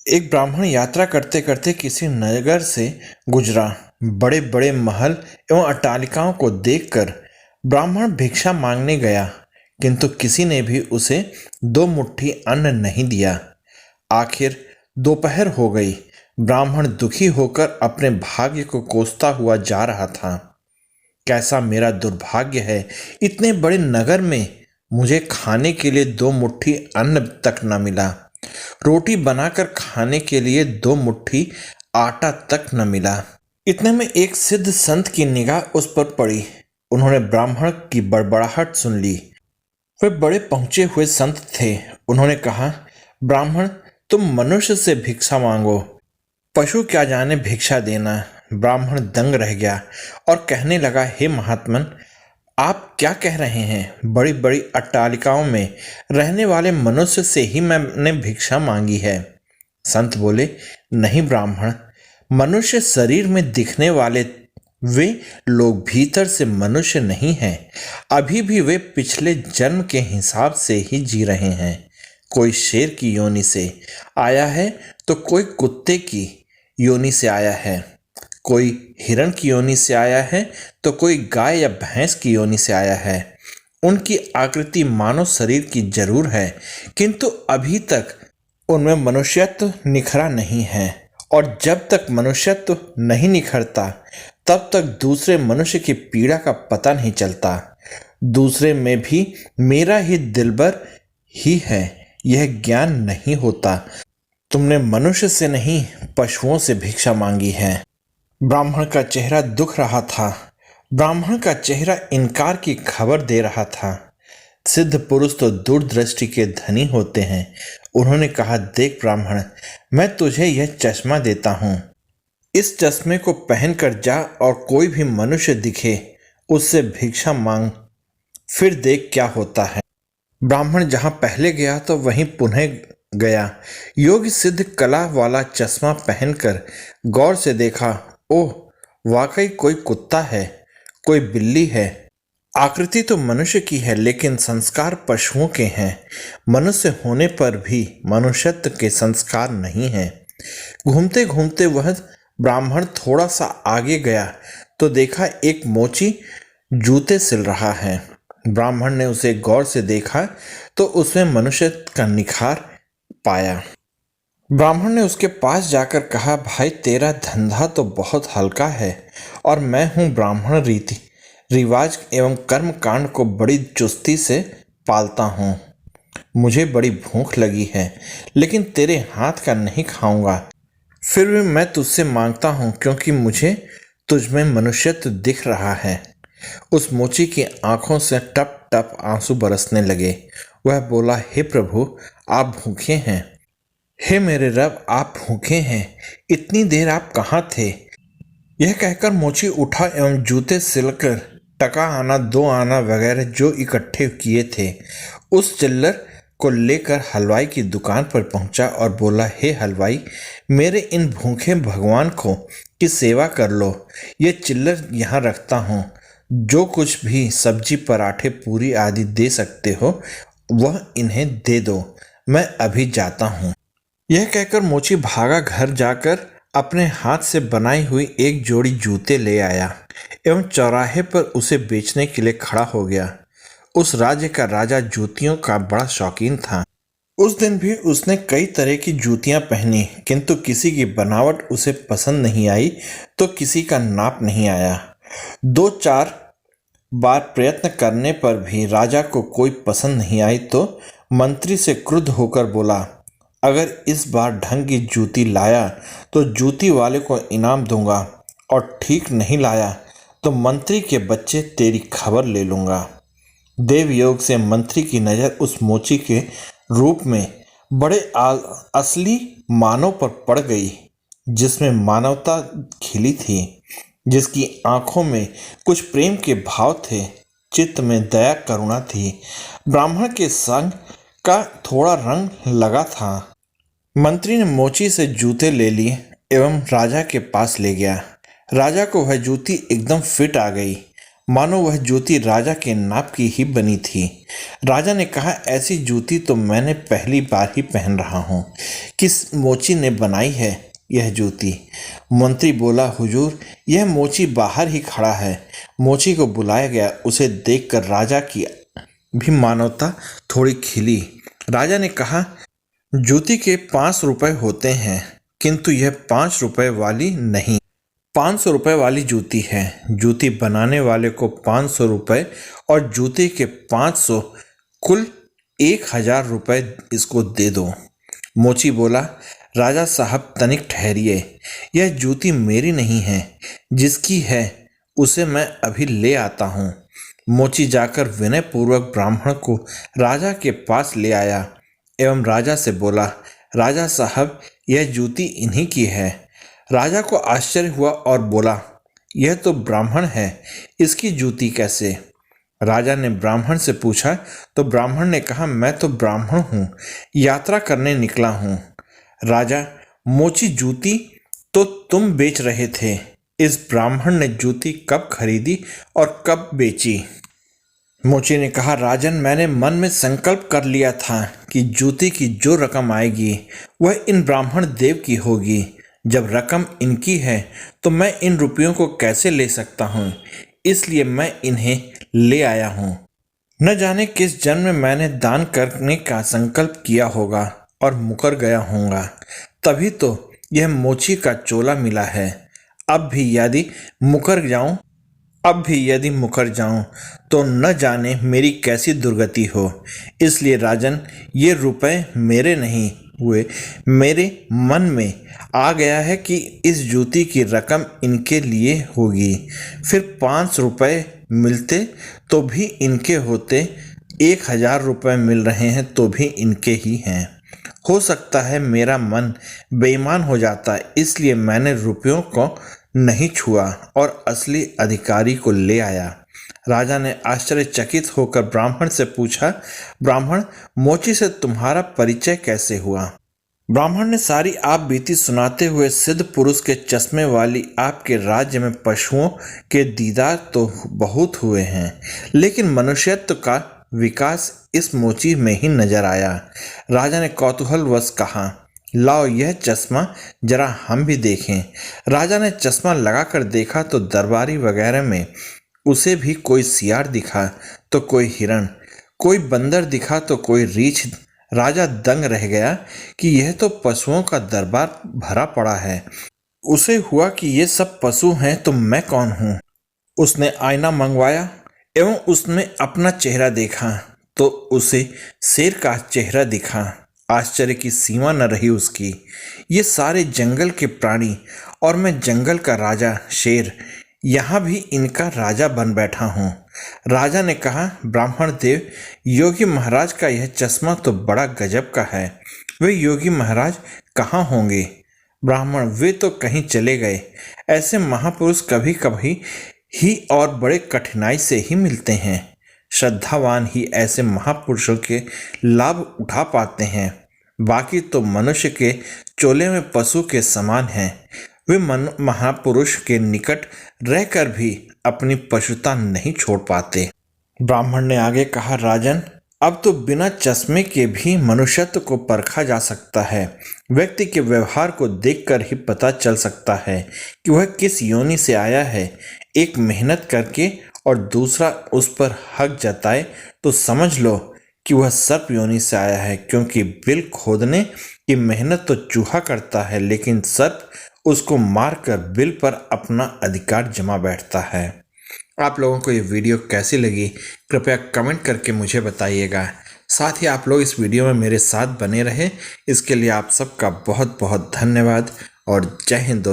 एक ब्राह्मण यात्रा करते करते किसी नगर से गुजरा। बड़े बड़े महल एवं अट्टालिकाओं को देखकर ब्राह्मण भिक्षा मांगने गया, किंतु किसी ने भी उसे दो मुट्ठी अन्न नहीं दिया। आखिर दोपहर हो गई। ब्राह्मण दुखी होकर अपने भाग्य को कोसता हुआ जा रहा था। कैसा मेरा दुर्भाग्य है, इतने बड़े नगर में मुझे खाने के लिए दो मुट्ठी अन्न तक न मिला। रोटी बनाकर खाने के लिए दो मुट्ठी आटा तक न मिला। इतने में एक सिद्ध संत की निगाह उस पर पड़ी। उन्होंने ब्राह्मण की बड़बड़ाहट सुन ली। वे बड़े पहुंचे हुए संत थे। उन्होंने कहा, ब्राह्मण, तुम मनुष्य से भिक्षा मांगो, पशु क्या जाने भिक्षा देना। ब्राह्मण दंग रह गया और कहने लगा, हे महात्मन, आप क्या कह रहे हैं? बड़ी बड़ी अट्टालिकाओं में रहने वाले मनुष्य से ही मैंने भिक्षा मांगी है। संत बोले, नहीं ब्राह्मण, मनुष्य शरीर में दिखने वाले वे लोग भीतर से मनुष्य नहीं हैं। अभी भी वे पिछले जन्म के हिसाब से ही जी रहे हैं। कोई शेर की योनि से आया है तो कोई कुत्ते की योनि से आया है, कोई हिरण की योनि से आया है तो कोई गाय या भैंस की योनि से आया है। उनकी आकृति मानव शरीर की जरूर है, किंतु अभी तक उनमें मनुष्यत्व निखरा नहीं है। और जब तक मनुष्यत्व नहीं निखरता तब तक दूसरे मनुष्य की पीड़ा का पता नहीं चलता। दूसरे में भी मेरा ही दिलबर ही है, यह ज्ञान नहीं होता। तुमने मनुष्य से नहीं, पशुओं से भिक्षा मांगी है। ब्राह्मण का चेहरा दुख रहा था। ब्राह्मण का चेहरा इनकार की खबर दे रहा था। सिद्ध पुरुष तो दूरदृष्टि के धनी होते हैं। उन्होंने कहा, देख ब्राह्मण, मैं तुझे यह चश्मा देता हूं। इस चश्मे को पहनकर जा और कोई भी मनुष्य दिखे उससे भिक्षा मांग, फिर देख क्या होता है। ब्राह्मण जहां पहले गया तो वहीं पुनः गया। योग सिद्ध कला वाला चश्मा पहनकर गौर से देखा, ओह, वाकई कोई कुत्ता है, कोई बिल्ली है। आकृति तो मनुष्य की है, लेकिन संस्कार पशुओं के हैं। मनुष्य होने पर भी मनुष्यत्व के संस्कार नहीं हैं। घूमते घूमते वह ब्राह्मण थोड़ा सा आगे गया तो देखा एक मोची जूते सिल रहा है। ब्राह्मण ने उसे गौर से देखा तो उसमें मनुष्य का निखार पाया। ब्राह्मण ने उसके पास जाकर कहा, भाई, तेरा धंधा तो बहुत हल्का है और मैं हूँ ब्राह्मण। रीति रिवाज एवं कर्म कांड को बड़ी चुस्ती से पालता हूँ। मुझे बड़ी भूख लगी है, लेकिन तेरे हाथ का नहीं खाऊंगा। फिर भी मैं तुझसे मांगता हूँ, क्योंकि मुझे तुझमें मनुष्यत्व दिख रहा है। उस मोची की आंखों से टप टप आंसू बरसने लगे। वह बोला, हे प्रभु, आप भूखे हैं। हे मेरे रब, आप भूखे हैं। इतनी देर आप कहाँ थे? यह कहकर मोची उठा एवं जूते सिलकर टका आना, दो आना वगैरह जो इकट्ठे किए थे उस चिल्लर को लेकर हलवाई की दुकान पर पहुंचा और बोला, हे हलवाई, मेरे इन भूखे भगवान को की सेवा कर लो। ये चिल्लर यहाँ रखता हूँ। जो कुछ भी सब्जी, पराठे, पूरी आदि दे सकते हो वह इन्हें दे दो। मैं अभी जाता हूँ। यह कहकर मोची भागा। घर जाकर अपने हाथ से बनाई हुई एक जोड़ी जूते ले आया एवं चौराहे पर उसे बेचने के लिए खड़ा हो गया। उस राज्य का राजा जूतियों का बड़ा शौकीन था। उस दिन भी उसने कई तरह की जूतियां पहनी, किंतु किसी की बनावट उसे पसंद नहीं आई तो किसी का नाप नहीं आया। दो चार बार प्रयत्न करने पर भी राजा को कोई पसंद नहीं आई तो मंत्री से क्रुद्ध होकर बोला, अगर इस बार ढंग की जूती लाया तो जूती वाले को इनाम दूंगा, और ठीक नहीं लाया तो मंत्री के बच्चे तेरी खबर ले लूंगा। देव योग से मंत्री की नज़र उस मोची के रूप में बड़े असली मानव पर पड़ गई, जिसमें मानवता खिली थी, जिसकी आंखों में कुछ प्रेम के भाव थे, चित्त में दया करुणा थी। ब्राह्मण के संग का थोड़ा रंग लगा था। मंत्री ने मोची से जूते ले लिए एवं राजा के पास ले गया। राजा को वह जूती एकदम फिट आ गई। मानो वह जूती राजा के नाप की ही बनी थी। राजा ने कहा, ऐसी जूती तो मैंने पहली बार ही पहन रहा हूँ। किस मोची ने बनाई है यह जूती? मंत्री बोला, हुजूर, यह मोची बाहर ही खड़ा है। मोची को बुलाया गया। उसे देखकर राजा की भी मानवता थोड़ी खिली। राजा ने कहा, जूती के 5 रुपए होते हैं, किंतु यह 5 रुपए वाली नहीं, 500 रुपए वाली जूती है। जूती बनाने वाले को 500 रुपए और जूती के 500, कुल 1000 रुपए इसको दे दो। मोची बोला, राजा साहब तनिक ठहरिए, यह जूती मेरी नहीं है, जिसकी है उसे मैं अभी ले आता हूँ। मोची जाकर विनयपूर्वक ब्राह्मण को राजा के पास ले आया एवं राजा से बोला, राजा साहब, यह जूती इन्हीं की है। राजा को आश्चर्य हुआ और बोला, यह तो ब्राह्मण है, इसकी जूती कैसे? राजा ने ब्राह्मण से पूछा तो ब्राह्मण ने कहा, मैं तो ब्राह्मण हूँ, यात्रा करने निकला हूँ। राजा, मोची जूती तो तुम बेच रहे थे। इस ब्राह्मण ने जूती कब खरीदी और कब बेची? मोची ने कहा, राजन, मैंने मन में संकल्प कर लिया था कि जूती की जो रकम आएगी वह इन ब्राह्मण देव की होगी। जब रकम इनकी है तो मैं इन रुपयों को कैसे ले सकता हूँ, इसलिए मैं इन्हें ले आया हूँ। न जाने किस जन्म में मैंने दान करने का संकल्प किया होगा और मुकर गया होऊंगा, तभी तो यह मोची का चोला मिला है। अब भी यदि मुकर जाऊं तो न जाने मेरी कैसी दुर्गति हो। इसलिए राजन, ये रुपए मेरे नहीं हुए, मेरे मन में आ गया है कि इस जूती की रकम इनके लिए होगी। फिर 5 रुपए मिलते तो भी इनके होते, 1000 रुपये मिल रहे हैं तो भी इनके ही हैं। हो सकता है मेरा मन बेईमान हो जाता, इसलिए मैंने रुपयों को नहीं छुआ और असली अधिकारी को ले आया। राजा ने आश्चर्यचकित होकर ब्राह्मण से पूछा, ब्राह्मण, मोची से तुम्हारा परिचय कैसे हुआ? ब्राह्मण ने सारी आप बीती सुनाते हुए, सिद्ध पुरुष के चश्मे वाली आपके राज्य में पशुओं के दीदार तो बहुत हुए हैं, लेकिन मनुष्यत्व का विकास इस मोची में ही नजर आया। राजा ने कौतूहलवश कहा, लाओ यह चश्मा जरा हम भी देखें। राजा ने चश्मा लगाकर देखा तो दरबारी वगैरह में उसे भी कोई सियार दिखा तो कोई हिरण, कोई बंदर दिखा तो कोई रीछ। राजा दंग रह गया कि यह तो पशुओं का दरबार भरा पड़ा है। उसे हुआ कि ये सब पशु हैं तो मैं कौन हूँ। उसने आईना मंगवाया एवं उसमें अपना चेहरा देखा तो उसे शेर का चेहरा दिखा। आश्चर्य की सीमा न रही उसकी। ये सारे जंगल के प्राणी और मैं जंगल का राजा शेर, यहाँ भी इनका राजा बन बैठा हूँ। राजा ने कहा, ब्राह्मण देव, योगी महाराज का यह चश्मा तो बड़ा गजब का है। वे योगी महाराज कहाँ होंगे? ब्राह्मण, वे तो कहीं चले गए। ऐसे महापुरुष कभी कभी ही और बड़े कठिनाई से ही मिलते हैं। श्रद्धावान ही ऐसे महापुरुषों के लाभ उठा पाते हैं। बाकी तो मनुष्य के चोले में पशु के समान हैं। वे महापुरुष के निकट रहकर भी अपनी पशुता नहीं छोड़ पाते। ब्राह्मण ने आगे कहा, राजन, अब तो बिना चश्मे के भी मनुष्यत्व को परखा जा सकता है। व्यक्ति के व्यवहार को देखकर ही पता चल सकता है कि वह किस योनि से आया है। एक मेहनत करके और दूसरा उस पर हक जताए तो समझ लो कि वह सर्प योनि से आया है, क्योंकि बिल खोदने की मेहनत तो चूहा करता है, लेकिन सर्प उसको मारकर बिल पर अपना अधिकार जमा बैठता है। आप लोगों को ये वीडियो कैसी लगी कृपया कमेंट करके मुझे बताइएगा। साथ ही आप लोग इस वीडियो में मेरे साथ बने रहे, इसके लिए आप सबका बहुत बहुत धन्यवाद और जय हिंद दोस्तों।